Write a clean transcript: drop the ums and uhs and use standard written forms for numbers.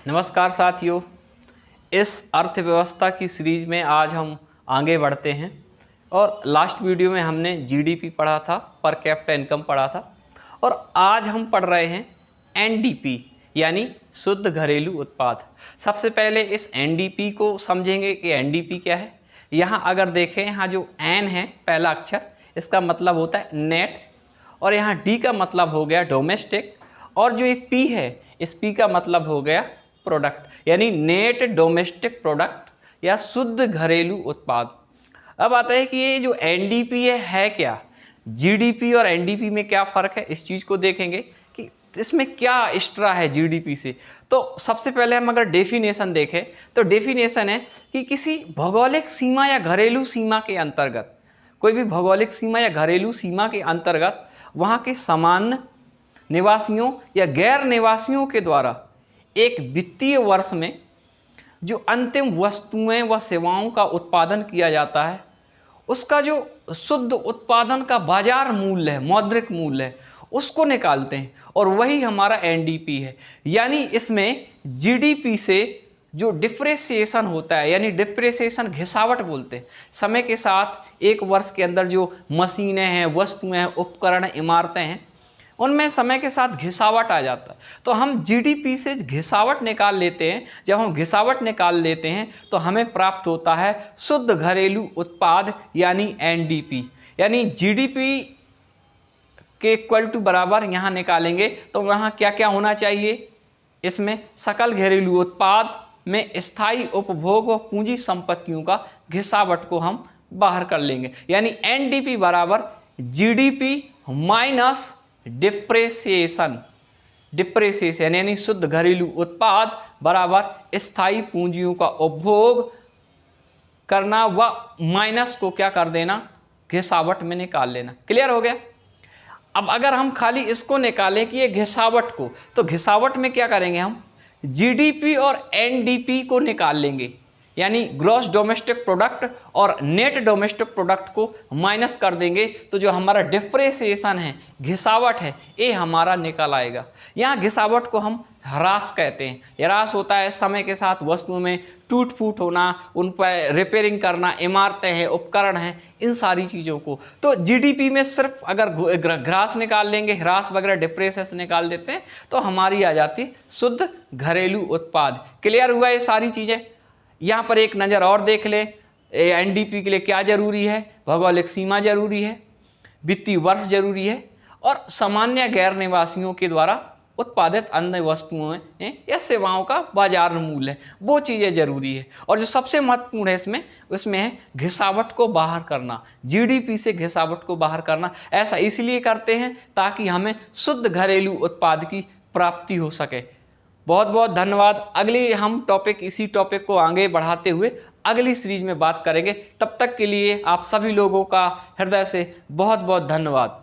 नमस्कार साथियों, इस अर्थव्यवस्था की सीरीज़ में आज हम आगे बढ़ते हैं और लास्ट वीडियो में हमने जीडीपी पढ़ा था, पर कैपिटा इनकम पढ़ा था और आज हम पढ़ रहे हैं एनडीपी यानी शुद्ध घरेलू उत्पाद। सबसे पहले इस एनडीपी को समझेंगे कि एनडीपी क्या है। यहाँ अगर देखें, यहाँ जो एन है पहला अक्षर, इसका मतलब होता है नेट, और यहाँ डी का मतलब हो गया डोमेस्टिक, और जो ये पी है इस पी का मतलब हो गया प्रोडक्ट यानी नेट डोमेस्टिक प्रोडक्ट या शुद्ध घरेलू उत्पाद। अब आता है कि ये जो एनडीपी है क्या, जीडीपी और एनडीपी में क्या फ़र्क है, इस चीज़ को देखेंगे कि इसमें क्या एक्स्ट्रा है जीडीपी से। तो सबसे पहले हम अगर डेफिनेशन देखें तो डेफिनेशन है कि किसी भौगोलिक सीमा या घरेलू सीमा के अंतर्गत, कोई भी भौगोलिक सीमा या घरेलू सीमा के अंतर्गत वहाँ के सामान्य निवासियों या गैर निवासियों के द्वारा एक वित्तीय वर्ष में जो अंतिम वस्तुएं व सेवाओं का उत्पादन किया जाता है, उसका जो शुद्ध उत्पादन का बाजार मूल्य है, मौद्रिक मूल्य है, उसको निकालते हैं और वही हमारा एनडीपी है। यानी इसमें जीडीपी से जो डिप्रेसिएशन होता है, यानी डिप्रेसिएशन घिसावट बोलते हैं, समय के साथ एक वर्ष के अंदर जो मशीनें हैं, वस्तुएं हैं, उपकरण, इमारतें हैं, उनमें समय के साथ घिसावट आ जाता है। तो हम जीडीपी से घिसावट निकाल लेते हैं। जब हम घिसावट निकाल लेते हैं तो हमें प्राप्त होता है शुद्ध घरेलू उत्पाद यानी एनडीपी। यानी जीडीपी के इक्वल टू बराबर यहाँ निकालेंगे तो वहाँ क्या क्या होना चाहिए, इसमें सकल घरेलू उत्पाद में स्थायी उपभोग व पूंजी संपत्तियों का घिसावट को हम बाहर कर लेंगे। यानी एनडीपी बराबर जीडीपी माइनस डिप्रेसिएशन यानी शुद्ध घरेलू उत्पाद बराबर स्थायी पूंजियों का उपभोग करना व माइनस को क्या कर देना, घिसावट में निकाल लेना। क्लियर हो गया। अब अगर हम खाली इसको निकालें कि ये घिसावट को, तो घिसावट में क्या करेंगे, हम जीडीपी और एनडीपी को निकाल लेंगे, यानी ग्रॉस डोमेस्टिक प्रोडक्ट और नेट डोमेस्टिक प्रोडक्ट को माइनस कर देंगे तो जो हमारा डिप्रेसिएशन है, घिसावट है, ये हमारा निकल आएगा। यहाँ घिसावट को हम ह्रास कहते हैं। ह्रास होता है समय के साथ वस्तुओं में टूट फूट होना, उन पर रिपेयरिंग करना, इमारतें हैं, उपकरण हैं, इन सारी चीज़ों को। तो जीडीपी में सिर्फ अगर ह्रास निकाल लेंगे, ह्रास वगैरह डिप्रेसिएशन निकाल देते हैं तो हमारी आ जाती शुद्ध घरेलू उत्पाद। क्लियर हुआ ये सारी चीज़ें। यहाँ पर एक नज़र और देख ले, एनडीपी के लिए क्या जरूरी है, भौगोलिक सीमा जरूरी है, वित्तीय वर्ष जरूरी है, और सामान्य गैर निवासियों के द्वारा उत्पादित अन्य वस्तुओं या सेवाओं का बाजार मूल्य है, वो चीज़ें जरूरी है। और जो सबसे महत्वपूर्ण है उसमें है घिसावट को बाहर करना, जीडीपी से घिसावट को बाहर करना। ऐसा इसलिए करते हैं ताकि हमें शुद्ध घरेलू उत्पाद की प्राप्ति हो सके। बहुत बहुत धन्यवाद। अगली हम इसी टॉपिक को आगे बढ़ाते हुए अगली सीरीज में बात करेंगे। तब तक के लिए आप सभी लोगों का हृदय से बहुत बहुत धन्यवाद।